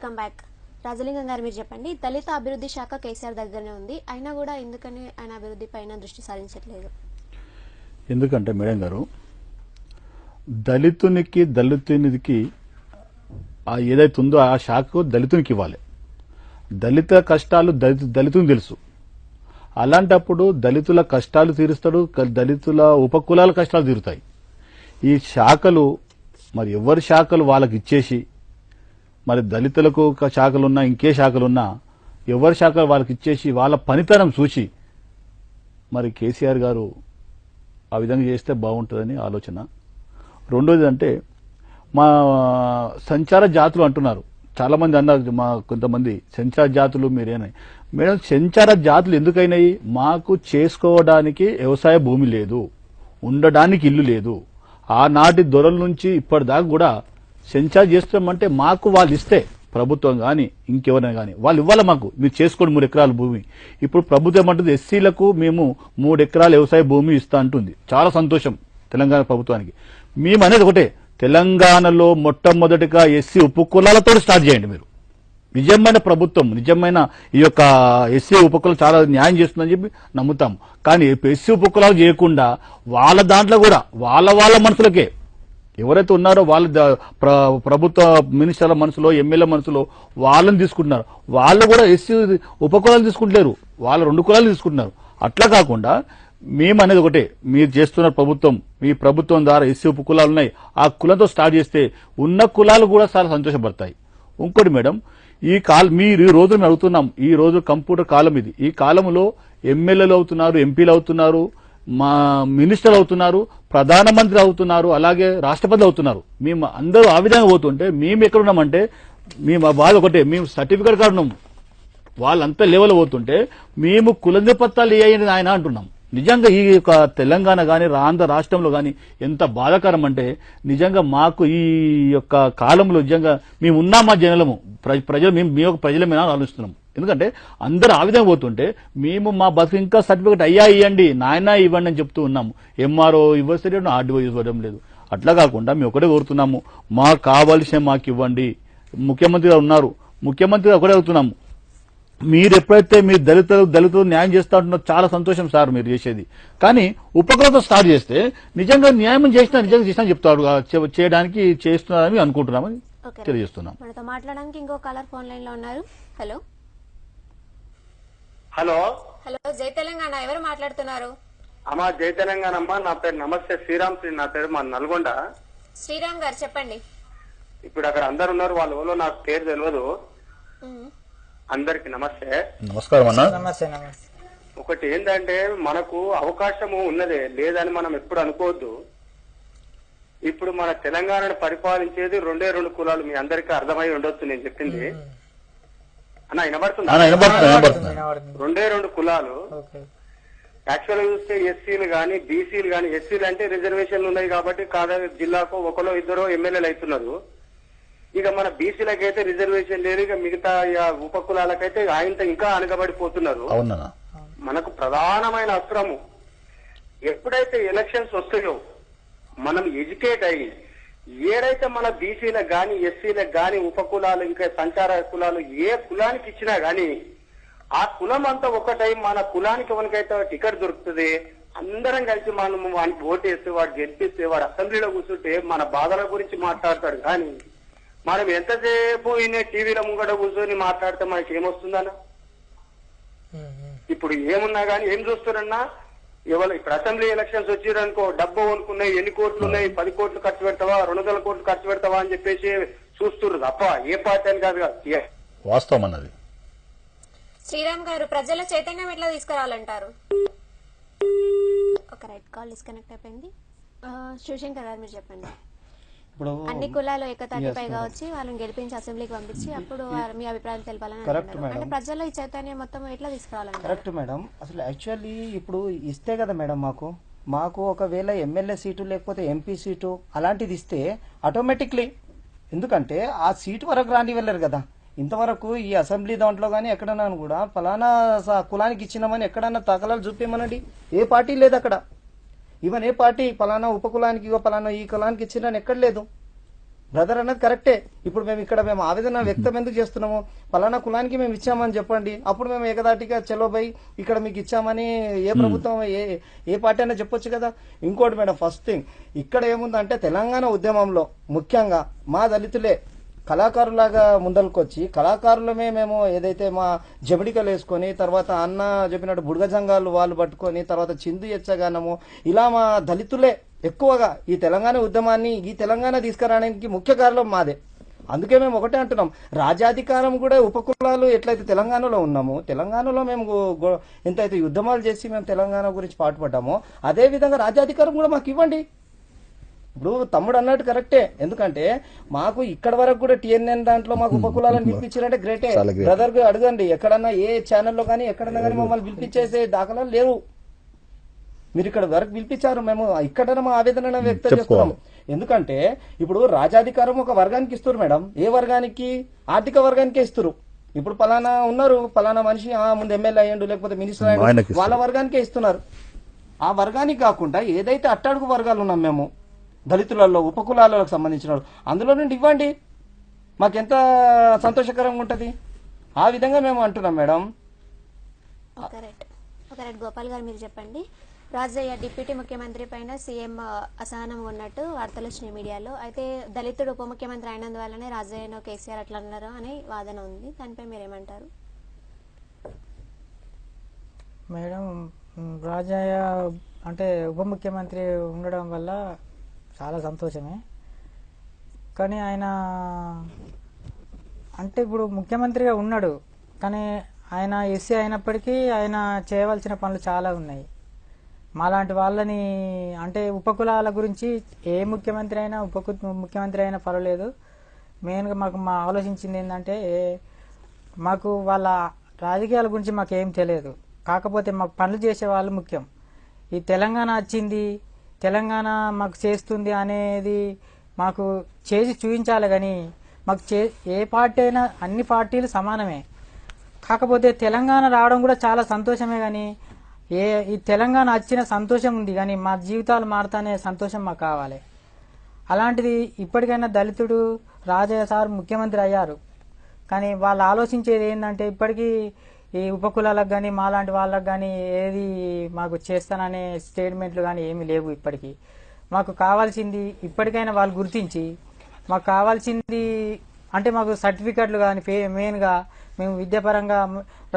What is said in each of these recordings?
Welcome back. Rajalingam గారు మీరు చెప్పండి, దళిత అభివృద్ధి శాఖ కేసీఆర్ దగ్గరనే ఉంది, అయినా కూడా ఎందుకని ఆయన అభివృద్ధి పైన దృష్టి సారించట్లేదు? ఎందుకంటే మేడం గారు, దళితునికి ఏదైతే ఉందో ఆ శాఖకు దళితునికి ఇవ్వాలి. దళిత కష్టాలు దళితునికి తెలుసు. అలాంటప్పుడు దళితుల కష్టాలు తీరుస్తాడు, దళితుల ఉపకులాల కష్టాలు తీరుతాయి. ఈ శాఖలు మరి ఎవరి శాఖలు వాళ్ళకి ఇచ్చేసి, మరి దళితులకు శాఖలున్నా ఇంకే శాఖలున్నా ఎవరి శాఖలు వాళ్ళకి ఇచ్చేసి వాళ్ళ పనితనం చూసి మరి కేసీఆర్ గారు ఆ విధంగా చేస్తే బాగుంటుందని ఆలోచన. రెండోది అంటే మా సంచార జాతులు అంటున్నారు, చాలా మంది అన్నారు, మా కొంతమంది సంచార జాతులు మీరేనాయి. మేడం, సంచార జాతులు ఎందుకైనాయి? మాకు చేసుకోవడానికి వ్యవసాయ భూమి లేదు, ఉండడానికి ఇల్లు లేదు. ఆనాటి దొరల నుంచి ఇప్పటిదాకా కూడా సంచార చేస్తామంటే మాకు వాళ్ళు ఇస్తే, ప్రభుత్వం కానీ ఇంకెవరైనా కానీ వాళ్ళు ఇవ్వాలి, మాకు మీరు చేసుకోండి 3 ఎకరాల భూమి. ఇప్పుడు ప్రభుత్వం ఏమంటుంది, ఎస్సీలకు మేము 3 ఎకరాల వ్యవసాయ భూమి ఇస్తా అంటుంది. చాలా సంతోషం తెలంగాణ ప్రభుత్వానికి. మేము అనేది ఒకటే, తెలంగాణలో మొట్టమొదటిగా ఎస్సీ ఉపకులాలతో స్టార్ట్ చేయండి. మీరు నిజమైన ప్రభుత్వం, నిజమైన ఈ యొక్క ఎస్సీ ఉపకులాలు చాలా న్యాయం చేస్తుందని చెప్పి నమ్ముతాం. కానీ ఎస్సీ ఉపకులాలు చేయకుండా వాళ్ళ దాంట్లో కూడా వాళ్ళ మనసులకే ఎవరైతే ఉన్నారో వాళ్ళ ప్రభుత్వ మినిస్టర్ల మనసులో, ఎమ్మెల్యే మనసులో వాళ్ళని తీసుకుంటున్నారు. వాళ్ళు కూడా ఎస్సీ ఉపకులాలు తీసుకుంటలేరు, వాళ్ళ 2 కులాలు తీసుకుంటున్నారు. అట్లా కాకుండా మేము అనేది ఒకటే, మీరు చేస్తున్న ప్రభుత్వం, మీ ప్రభుత్వం ద్వారా ఎస్సీ ఉపకులాలు ఉన్నాయి, ఆ కులంతో స్టార్ట్ చేస్తే ఉన్న కులాలు కూడా చాలా సంతోషపడతాయి. ఇంకోటి మేడం, మీరు ఈ రోజు మేము అడుగుతున్నాం, ఈ రోజు కంప్యూటర్ కాలం ఇది. ఈ కాలంలో ఎమ్మెల్యేలు అవుతున్నారు, ఎంపీలు అవుతున్నారు, మా మినిస్టర్లు అవుతున్నారు, ప్రధానమంత్రి అవుతున్నారు, అలాగే రాష్ట్రపతి అవుతున్నారు. మేము అందరూ ఆ విధంగా పోతుంటే మేము ఎక్కడున్నామంటే, మేము బాధ ఒకటే, మేము సర్టిఫికేట్ కార్డు ఉన్నాము, వాళ్ళంతా లెవెల్ పోతుంటే మేము కులనిపత్తాలు వేయని ఆయన అంటున్నాం. నిజంగా ఈ యొక్క తెలంగాణ కానీ ఆంధ్ర రాష్ట్రంలో కానీ ఎంత బాధాకరం అంటే, నిజంగా మాకు ఈ యొక్క కాలంలో నిజంగా మేము ఉన్నామా జనలము ప్రజలు, మేము ప్రజలమేనా ఆలోచిస్తున్నాం. ఎందుకంటే అందరూ ఆ విధంగా పోతుంటే మేము మా బతుకు ఇంకా సర్టిఫికేట్ అయ్యా ఇవ్వండి, నాయన ఇవ్వండి అని చెప్తూ ఉన్నాము. ఎంఆర్ఓ ఇవ్వలేదు, ఆర్డీఓ ఇవ్వడం లేదు. అట్లా కాకుండా మేము ఒకటే కోరుతున్నాము, మాకు కావాల్సిన మాకు ఇవ్వండి. ముఖ్యమంత్రి గారు ఉన్నారు, ముఖ్యమంత్రి ఒకటే అడుగుతున్నాము, మీరు ఎప్పుడైతే మీరు దళితులు న్యాయం చేస్తా ఉంటున్నారో చాలా సంతోషం సార్ మీరు చేసేది. కానీ ఉపకులతో స్టార్ట్ చేస్తే నిజంగా న్యాయం నిజంగా చెప్తారు, చేయడానికి చేస్తున్నారని అనుకుంటున్నామని తెలియజేస్తున్నాం. మనతో మాట్లాడడానికి ఇంకో కాలర్ ఫోన్ లైన్ లో ఉన్నారు. హలో హలో హలో, జై తెలంగాణ, ఎవరు మాట్లాడుతున్నారు? అమ్మా జై తెలంగాణ అమ్మా, నా పేరు నమస్తే శ్రీరామ్, నా పేరు మా నల్గొండ. శ్రీరామ్ గారు చెప్పండి. ఇప్పుడు అక్కడ అందరు ఉన్నారు, వాళ్ళ నాకు పేరు తెలియదు. అందరికి నమస్తే. నమస్కారం అన్న. నమస్తే నమస్తే. ఒకటి ఏంటంటే, మనకు అవకాశము ఉన్నదే లేదని మనం ఎప్పుడు అనుకోవద్దు. ఇప్పుడు మన తెలంగాణను పరిపాలించేది 2 కులాలు, మీ అందరికీ అర్థమై ఉండొచ్చు నేను చెప్పింది. అన్న వినబడుతుంది? 2 కులాలు. యాక్చువల్ గా చూస్తే ఎస్సీలు గాని బీసీలు గాని, ఎస్సీలు అంటే రిజర్వేషన్లు ఉన్నాయి కాబట్టి జిల్లాకు 1-2 ఎమ్మెల్యేలు అవుతున్నారు. ఇక మన బీసీలకైతే రిజర్వేషన్ లేదు, ఇక మిగతా ఉపకులాలకైతే ఆయనతో ఇంకా అనగబడిపోతున్నారు. మనకు ప్రధానమైన అస్త్రము ఎప్పుడైతే ఎలక్షన్స్ వస్తాయో మనం ఎడ్యుకేట్ అయ్యి ఏదైతే మన బీసీలకు గాని ఎస్సీలకు గాని ఉపకులాలు ఇంకా సంచార కులాలు ఏ కులానికి ఇచ్చినా గాని ఆ కులం అంతా ఒకటై మన కులానికి ఎవరికైతే టికెట్ దొరుకుతుంది, అందరం కలిసి మనం వానికి ఓటేస్తే వాడు గెలిపిస్తే వాడు అసెంబ్లీలో కూర్చుంటే మన బాధల గురించి మాట్లాడతాడు. కానీ మనం ఎంతసేపు ఈయన టీవీలో ముంగట కూర్చొని మాట్లాడితే మనకి ఏమొస్తుందన్నా? ఇప్పుడు ఏమున్నా గానీ ఏం చూస్తారన్నా, ఎవరు ఇప్పుడు అసెంబ్లీ ఎలక్షన్స్ వచ్చిరనుకో, డబ్బు కొనుక్కున్నాయి, ఎన్ని కోట్లు ఉన్నాయి, 10 కోట్లు ఖర్చు పెడతావా, 200 కోట్లు ఖర్చు పెడతావా అని చెప్పేసి చూస్తున్నారు తప్ప ఏ పార్టీ అని కాదు. వాస్తవం అన్నది. శ్రీరామ్ గారు, ప్రజల చైతన్యం ఎట్లా తీసుకురావాలంటారు? ఒక రైట్ కాల్ డిస్కనెక్ట్ అయిపోయింది. శివశంకర్ గారు మీరు చెప్పండి. ఇప్పుడు అన్ని కులాలు ఏకతాటిపైగా వచ్చి వాళ్ళని గెలిపించి అసెంబ్లీకి పంపించి అప్పుడు మీ అభిప్రాయాలు తెలపాలని అంటే ప్రజల్లో ఈ చైతన్యం మొత్తం ఎట్లా తీసుకురావాలని? Correct madam. అసలు యాక్చువల్లీ ఇప్పుడు ఇస్తే కదా మేడం, మాకు ఒకవేళ ఎమ్మెల్యే సీటు లేకపోతే ఎంపీ సీటు అలాంటిది ఇస్తే ఆటోమేటిక్లీ, ఎందుకంటే ఆ సీటు వరకు రాని వెళ్ళరు కదా. ఇంతవరకు ఈ అసెంబ్లీ దాంట్లో కానీ ఎక్కడన్నా కూడా ఫలానా కులానికి ఇచ్చినామని ఎక్కడన్నా దాఖలాలు చూపించమనండి, ఏ పార్టీ లేదు అక్కడ. ఈవెన్ ఏ పార్టీ ఫలానా ఉపకులానికి పలానా ఈ కులానికి ఇచ్చిందని ఎక్కడ లేదు. బ్రదర్ అన్నది కరెక్టే. ఇప్పుడు మేము ఆవేదన వ్యక్తం ఎందుకు చేస్తున్నాము, పలానా కులానికి మేము ఇచ్చామని చెప్పండి, అప్పుడు మేము ఏకదాటిగా చలో బై ఇక్కడ మీకు ఇచ్చామని ఏ ప్రభుత్వం ఏ పార్టీ అయినా చెప్పొచ్చు కదా. ఇంకోటి మేడం, ఫస్ట్ థింగ్ ఇక్కడ ఏముందంటే తెలంగాణ ఉద్యమంలో ముఖ్యంగా మా దళితులే కళాకారులాగా ముందలకొచ్చి కళాకారులమే మేము ఏదైతే మా జబడికలు వేసుకొని తర్వాత అన్న చెప్పినట్టు బుడగజంగాలు వాళ్ళు పట్టుకొని తర్వాత చిందు ఎచ్చగానము ఇలా మా దళితులే ఎక్కువగా ఈ తెలంగాణ ఉద్యమాన్ని ఈ తెలంగాణ తీసుకురావడానికి ముఖ్య కారణం మాదే. అందుకే మేము ఒకటే అంటున్నాం, రాజ్యాధికారం కూడా ఉపకులాలు ఎట్లయితే తెలంగాణలో ఉన్నామో, తెలంగాణలో మేము ఎంతైతే యుద్ధమాలు చేసి మేము తెలంగాణ గురించి పాటుపడ్డామో అదే విధంగా రాజ్యాధికారం కూడా మాకు ఇవ్వండి. ఇప్పుడు తమ్ముడు అన్నట్టు కరెక్టే, ఎందుకంటే మాకు ఇక్కడ వరకు కూడా టిఎన్ఎన్ దాంట్లో మాకు ఉపకులాలను పిలిపించారంటే గ్రేటే. బ్రదర్ గా అడగండి, ఎక్కడన్నా ఏ ఛానల్లో కానీ ఎక్కడన్నా కానీ మమ్మల్ని పిలిపించేసే దాఖలాలు లేవు. మీరు ఇక్కడ వరకు పిలిపించారు, మేము ఇక్కడ మా ఆవేదన వ్యక్తం చేస్తున్నాం. ఎందుకంటే ఇప్పుడు రాజాధికారం ఒక వర్గానికి ఇస్తారు మేడం, ఏ వర్గానికి? ఆర్థిక వర్గానికే ఇస్తారు. ఇప్పుడు పలానా ఉన్నారు, పలానా మనిషి ముందు ఎమ్మెల్యే అయ్యండు లేకపోతే మినిస్టర్ అయ్యండు, వాళ్ళ వర్గానికే ఇస్తున్నారు. ఆ వర్గానికి కాకుండా ఏదైతే అట్టడుగు వర్గాలు ఉన్నాం మేము దళితులలో ఉపకులాలకు సంబంధించిన అందులో నుండి ఇవ్వండి, మాకెంత సంతోషకరంగా ఉంటది. ఆ విధంగా మేము అంటున్నాం మేడం. గోపాల్ గారు మీరు చెప్పండి. రాజయ్య డిప్యూటీ ముఖ్యమంత్రి పైన సీఎం అసహనం ఉన్నట్టు వార్తలు వచ్చినాయి మీడియాలో. అయితే దళితుడు ఉప ముఖ్యమంత్రి అయినందువల్లనే రాజయ్యను కేసీఆర్ అట్లా అన్నారు అనే వాదన ఉంది, దానిపై మీరేమంటారు? మేడం, రాజయ్య అంటే ఉప ముఖ్యమంత్రి ఉండడం వల్ల చాలా సంతోషమే. కానీ ఆయన అంటే ఇప్పుడు ముఖ్యమంత్రిగా ఉన్నాడు, కానీ ఆయన ఎస్సీ అయినప్పటికీ ఆయన చేయవలసిన పనులు చాలా ఉన్నాయి. మాలాంటి వాళ్ళని అంటే ఉపకులాల గురించి ఏ ముఖ్యమంత్రి అయినా ముఖ్యమంత్రి అయినా పర్వాలేదు. మెయిన్గా మా ఆలోచించింది ఏంటంటే, మాకు వాళ్ళ రాజకీయాల గురించి మాకు ఏం తెలియదు, కాకపోతే మాకు పనులు చేసే వాళ్ళు ముఖ్యం. ఈ తెలంగాణ వచ్చింది, తెలంగాణ మాకు చేస్తుంది అనేది మాకు చేసి చూపించాలి. కానీ మాకు ఏ పార్టీ అయినా అన్ని పార్టీలు సమానమే, కాకపోతే తెలంగాణ రావడం కూడా చాలా సంతోషమే. కానీ ఈ తెలంగాణ వచ్చిన సంతోషం ఉంది, కానీ మా జీవితాలు మారుతానే సంతోషం మాకు కావాలి. అలాంటిది ఇప్పటికైనా దళితుడు రాజయ్య సార్ ముఖ్యమంత్రి అయ్యారు, కానీ వాళ్ళు ఆలోచించేది ఏంటంటే ఇప్పటికీ ఈ ఉపకులాలకు కానీ మాలాంటి వాళ్ళకు కానీ ఏది మాకు చేస్తాననే స్టేట్మెంట్లు కానీ ఏమీ లేవు. ఇప్పటికీ మాకు కావాల్సింది ఇప్పటికైనా వాళ్ళు గుర్తించి మాకు కావాల్సింది అంటే మాకు సర్టిఫికెట్లు కానీ మెయిన్గా మేము విద్యాపరంగా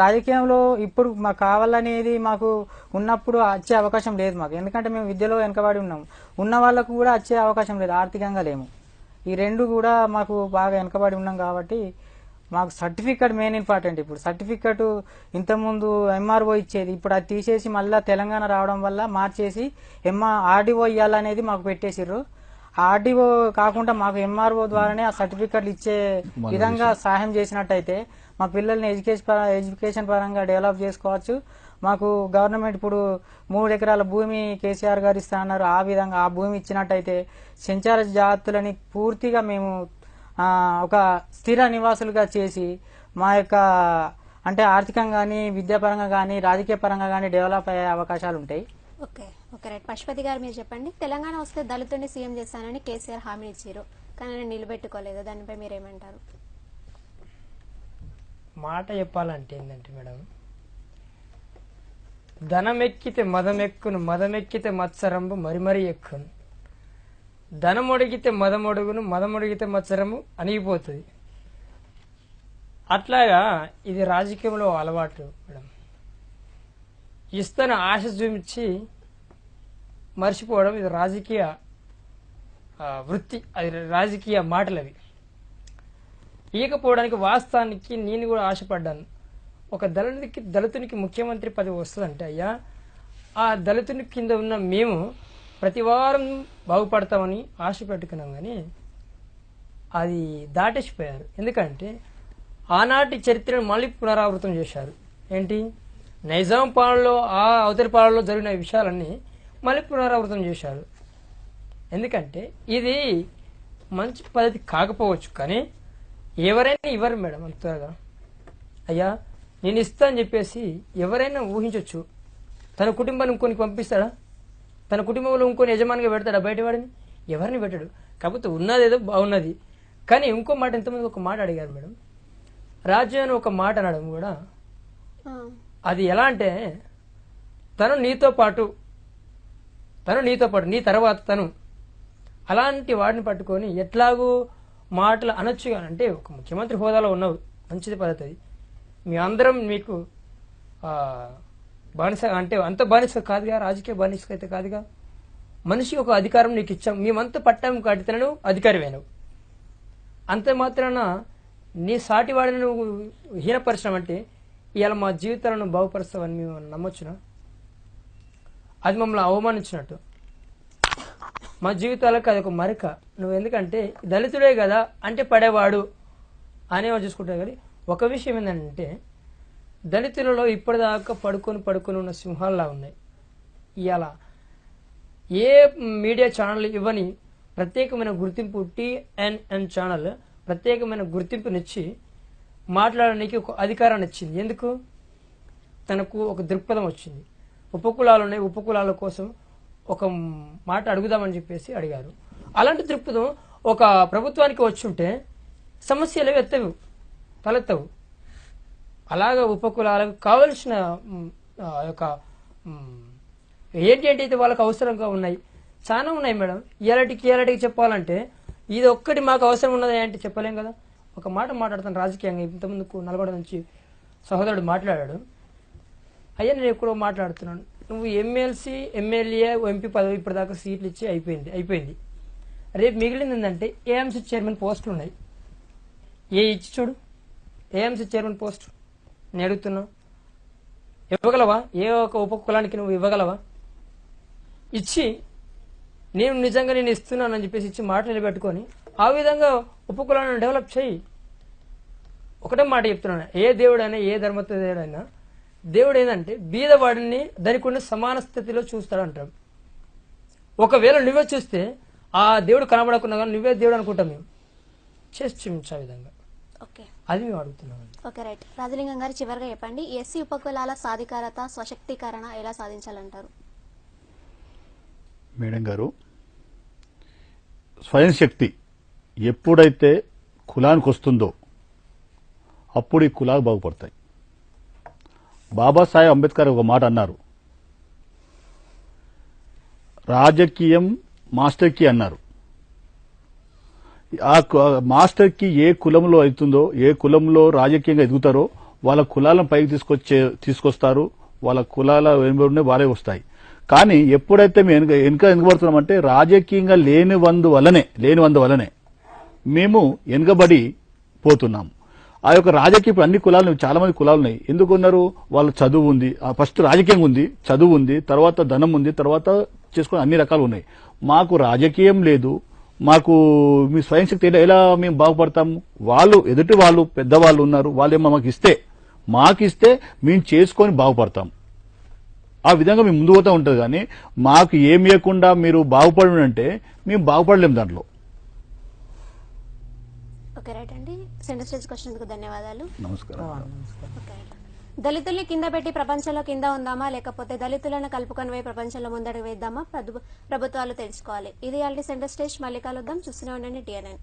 రాజకీయంలో ఇప్పుడు మాకు కావాలనేది మాకు ఉన్నప్పుడు వచ్చే అవకాశం లేదు మాకు, ఎందుకంటే మేము విద్యలో వెనకబడి ఉన్నాము. ఉన్న వాళ్ళకు కూడా వచ్చే అవకాశం లేదు, ఆర్థికంగా లేము. ఈ రెండు కూడా మాకు బాగా వెనకబడి ఉన్నాం కాబట్టి మాకు సర్టిఫికెట్ మెయిన్ ఇంపార్టెంట్. ఇప్పుడు సర్టిఫికెట్ ఇంతకుముందు ఎంఆర్ఓ ఇచ్చేది, ఇప్పుడు అది తీసేసి మళ్ళీ తెలంగాణ రావడం వల్ల మార్చేసి ఆర్డీఓ ఇవ్వాలనేది మాకు పెట్టేసిర్రు. ఆర్డీఓ కాకుండా మాకు ఎంఆర్ఓ ద్వారానే ఆ సర్టిఫికెట్లు ఇచ్చే విధంగా సహాయం చేసినట్టయితే మా పిల్లల్ని ఎడ్యుకేషన్ పరంగా డెవలప్ చేసుకోవచ్చు. మాకు గవర్నమెంట్ ఇప్పుడు 3 ఎకరాల భూమి కేసీఆర్ గారు ఇస్తా అన్నారు, ఆ విధంగా ఆ భూమి ఇచ్చినట్టయితే సంచార జాతులని పూర్తిగా మేము ఒక స్థిర నివాసులుగా చేసి మా యొక్క అంటే ఆర్థికంగా కానీ విద్యాపరంగా కానీ రాజకీయ పరంగా కానీ డెవలప్ అయ్యే అవకాశాలు ఉంటాయి. Okay right. పశుపతి గారు మీరు చెప్పండి. తెలంగాణ వస్తే దళితుడిని సీఎం చేస్తానని కేసీఆర్ హామీ ఇచ్చారు, కానీ ఆయన నిలబెట్టుకోలేదు, దానిపై మీరేమంటారు? మాట చెప్పాలంటే ఏంటంటే మేడం, ధనం ఎక్కితే మదం ఎక్కును, మదం ఎక్కితే మత్సరంబు మరి ఎక్కును, ధనం ఒడిగితే మదం ఒడుగును, మదం ఒడిగితే మత్సరము అణిగిపోతుంది. అట్లాగా ఇది రాజకీయంలో అలవాటు మేడం. ఇస్తాను ఆశ చూపించి మర్చిపోవడం, ఇది రాజకీయ వృత్తి, అది రాజకీయ మాటలు అవి. ఇకపోవడానికి వాస్తవానికి నేను కూడా ఆశపడ్డాను, ఒక దళితునికి ముఖ్యమంత్రి పదవి వస్తుందంటే అయ్యా ఆ దళితుని కింద ఉన్న మేము ప్రతి వారం బాగుపడతామని ఆశ పెట్టుకున్నాం, కానీ అది దాటేసిపోయారు. ఎందుకంటే ఆనాటి చరిత్రను మళ్ళీ పునరావృతం చేశారు. ఏంటి, నైజాం పాలనలో ఆ అవతరి పాలనలో జరిగిన విషయాలన్నీ మళ్ళీ పునరావృతం చేశారు. ఎందుకంటే ఇది మంచి పద్ధతి కాకపోవచ్చు, కానీ ఎవరైనా ఇవ్వరు మేడం అంత త్వరగా. అయ్యా నేను ఇస్తా అని చెప్పేసి ఎవరైనా ఊహించవచ్చు. తన కుటుంబాన్ని ఇంకొనికి పంపిస్తాడా? తన కుటుంబంలో ఇంకొని యజమానిగా పెడతాడా? బయటవాడిని ఎవరిని పెట్టాడు. కాకపోతే ఉన్నదేదో బాగున్నది. కానీ ఇంకో మాట, ఇంతమంది ఒక మాట అడిగారు మేడం, రాజ్యం అని ఒక మాట అనడం కూడా అది ఎలా అంటే తను నీతో పాటు నీ తర్వాత తను అలాంటి వాడిని పట్టుకొని ఎట్లాగూ మాటలు అనొచ్చుగా. అంటే ఒక ముఖ్యమంత్రి హోదాలో ఉన్నావు, మంచిది పద్ధతి అది. మీ అందరం మీకు బానిస అంటే అంత బానిస కాదుగా, రాజకీయ బానిస అయితే కాదుగా. మనిషి ఒక అధికారం నీకు ఇచ్చాం, మేమంతా పట్టాము కడితేనను అధికారమేనవు. అంతే మాత్రాన నీ సాటి వాడిని నువ్వు హీనపరచడం అంటే ఇవాళ మా జీవితాలను బాగుపరుస్తావని మేము నమ్మొచ్చునా? అది మమ్మల్ని అవమానించినట్టు. మా జీవితాలకు అది ఒక మరక. నువ్వు ఎందుకంటే దళితుడే కదా అంటే పడేవాడు అనేవో చూసుకుంటావు. కానీ ఒక విషయం ఏంటంటే దళితులలో ఇప్పటిదాకా పడుకొని ఉన్న సింహాల్లా ఉన్నాయి. ఇవాళ ఏ మీడియా ఛానల్ ఇవ్వని ప్రత్యేకమైన గుర్తింపు TNN ఛానల్ ప్రత్యేకమైన గుర్తింపునిచ్చి మాట్లాడడానికి ఒక అధికారాన్ని ఇచ్చింది. ఎందుకు? తనకు ఒక దృక్పథం వచ్చింది. ఉపకులాలు ఉన్నాయి, ఉపకులాల కోసం ఒక మాట అడుగుదామని చెప్పేసి అడిగారు. అలాంటి దృక్పథం ఒక ప్రభుత్వానికి వచ్చుంటే సమస్యలు తలెత్తవు. అలాగా ఉపకులాలకు కావలసిన యొక్క ఏంటి వాళ్ళకి అవసరంగా ఉన్నాయి చాలా ఉన్నాయి మేడం. ఇలాంటికి చెప్పాలంటే ఇది ఒక్కటి మాకు అవసరం ఉన్నది అంటే చెప్పలేం కదా. ఒక మాట మాట్లాడుతాను రాజకీయంగా. ఇంతకుముందుకు నల్గొండ నుంచి సహోదరుడు మాట్లాడాడు, అయ్యా నేను ఎక్కడో మాట్లాడుతున్నాను, నువ్వు ఎమ్మెల్సీ ఎమ్మెల్యే ఎంపీ పదవి ఇప్పటిదాకా సీట్లు ఇచ్చి అయిపోయింది. రేపు మిగిలింది ఏంటంటే ఏఎంసీ చైర్మన్ పోస్టులు ఉన్నాయి. ఇచ్చి చూడు ఏఎంసీ చైర్మన్ పోస్ట్ నేను అడుగుతున్నా, ఇవ్వగలవా? ఏ ఒక ఉపకులానికి నువ్వు ఇవ్వగలవా? ఇచ్చి నేను నిజంగా నేను ఇస్తున్నానని చెప్పేసి ఇచ్చి మాట నిలబెట్టుకొని ఆ విధంగా ఉపకులాలను డెవలప్ చేయి. ఒకటే మాట చెప్తున్నాను, ఏ దేవుడైనా ఏ ధర్మదేవుడైనా దేవుడు ఏంటంటే బీదవాడిని దానికి సమాన స్థితిలో చూస్తాడంటాం. ఒకవేళ నువ్వే చూస్తే ఆ దేవుడు కనబడకున్నా కానీ నువ్వే దేవుడు అనుకుంటాం. మేము చేసి చూపించే విధంగా అది మేము అడుగుతున్నాం. Okay right. రాజలింగం గారు చివరిగా చెప్పండి, ఎస్సీ ఉపకులాల సాధికారత స్వశక్తీకరణ ఎలా సాధించాలంటారు? మేడం గారు, స్వయం శక్తి ఎప్పుడైతే కులానికి వస్తుందో అప్పుడు ఈ కులాలు బాగుపడతాయి. బాబాసాహెబ్ అంబేద్కర్ ఒక మాట అన్నారు, రాజకీయం మాస్టర్ కీ అన్నారు. ఆ మాస్టర్ కీ ఏ కులంలో అవుతుందో, ఏ కులంలో రాజకీయంగా ఎదుగుతారో వాళ్ళ కులాలను పైకి తీసుకొస్తారు. వాళ్ళ కులాల వెనుబడి వారే వస్తాయి. కానీ ఎప్పుడైతే మేము వెనుకబడుతున్నామంటే రాజకీయంగా లేనివందువలనే మేము వెనుకబడి పోతున్నాం. ఆ యొక్క రాజకీయ ఇప్పుడు అన్ని కులాలు, చాలా మంది కులాలు ఉన్నాయి. ఎందుకున్నారు? వాళ్ళు చదువు ఉంది, ఫస్ట్ రాజకీయంగా ఉంది, చదువు ఉంది, తర్వాత ధనం ఉంది, తర్వాత చేసుకుని అన్ని రకాలు ఉన్నాయి. మాకు రాజకీయం లేదు, మాకు మీ స్వయం శక్తి ఎలా మేము బాగుపడతాము? వాళ్ళు ఎదుటి వాళ్ళు పెద్దవాళ్ళు ఉన్నారు, వాళ్ళేమో మాకిస్తే మేము చేసుకొని బాగుపడతాం. ఆ విధంగా మేము ముందు పోతూ ఉంటుంది. కానీ మాకు ఏమి ఇవ్వకుండా మీరు బాగుపడంటే మేము బాగుపడలేము దాంట్లో. ఓకే రైట్ అండి. సెంటర్ స్టేజ్ క్వశ్చన్కు ధన్యవాదాలు. నమస్కారం. దళితుల్ని కింద పెట్టి ప్రపంచంలో కింద ఉందామా, లేకపోతే దళితులను కలుపుకొని పోయి ప్రపంచంలో ముందడుగు వేద్దామా? ప్రభుత్వాలు తెలుసుకోవాలి. ఇది ఆల్రెడీ సెంటర్ స్టేజ్. మళ్ళీ కలుద్దాం. చూస్తూనే ఉండండి TNN.